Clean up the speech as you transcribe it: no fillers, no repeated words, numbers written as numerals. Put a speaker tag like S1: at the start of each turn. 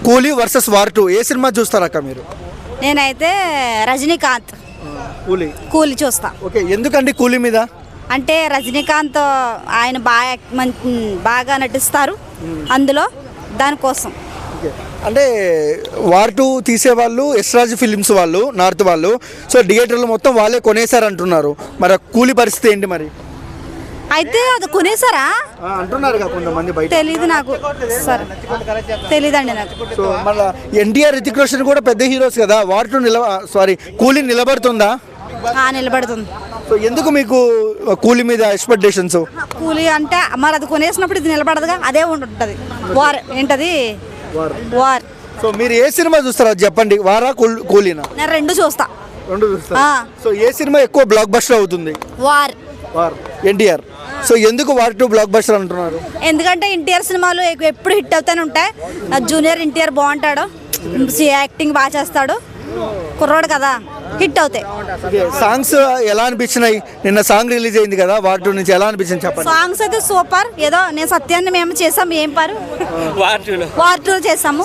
S1: కూలీ versus war 2 ఏ cinema చూస్తారక్క మీరు?
S2: నేనైతే రజనీకాంత్ కూలి చూస్తా.
S1: ఓకే, ఎందుకండి కూలీ మీద?
S2: అంటే రజనీకాంత్ ఆయన బాగా నటిస్తారు అందులో, దానికోసం.
S1: అంటే వార్ 2 తీసేవాళ్ళు యశ్రాజ్ ఫిలిమ్స్ వాళ్ళు, నార్త్ వాళ్ళు. సో థియేటర్లు మొత్తం వాళ్ళే కొనేసారంటున్నారు. మరి కూలీ పరిస్థితి ఏంటి మరి?
S2: అయితే అది కొనేసారా
S1: అంటున్నారు కొంతమంది బయట.
S2: తెలీదు నాకు, సరే తెలీదండి నాకు.
S1: సో మళ్ళీ ఎన్టీఆర్, రితిక్ రోషన్ కూడా పెద్ద హీరోస్ కదా. వార్ 2 కూలీ నిలబడుతుందా?
S2: నిలబడుతుంది.
S1: సో ఎందుకు మీకు కూలీ మీద ఎక్స్పెక్టేషన్స్?
S2: కూలీ అంటే మరి అది కొనేసినప్పుడు ఇది నిలబడదుగా, అదే ఉంటుంది. వార్ ఏంటది, వార్.
S1: సో మీరు ఏ సినిమా చూస్తారో చెప్పండి, వారా కూలీనా?
S2: నేను రెండు చూస్తా.
S1: సో ఏ సినిమా ఎక్కువ బ్లాక్ బస్టర్ అవుతుంది?
S2: వార్.
S1: ఎన్టీఆర్. సో ఎందుకు వార్ 2 బ్లాక్ బస్టర్ అంటున్నారు?
S2: ఎందుకంటే ఎన్టీఆర్ సినిమాలు ఎప్పుడు హిట్ అవుతానే ఉంటాయి. జూనియర్ ఎన్టీఆర్ బాగుంటాడు, యాక్టింగ్ బాగా చేస్తాడు, కుర్రోడు కదా, హిట్ అవుతాయి.
S1: సాంగ్స్ ఎలా అనిపించినాయి? నిన్న సాంగ్ రిలీజ్ అయింది కదా వార్ 2 నుంచి, ఎలా అనిపించింది చెప్పండి.
S2: సాంగ్స్ అయితే సూపర్. ఏదో నేను సత్యాన్ని మేము చేసాం, ఏం పారు వార్ 2 చేసాము.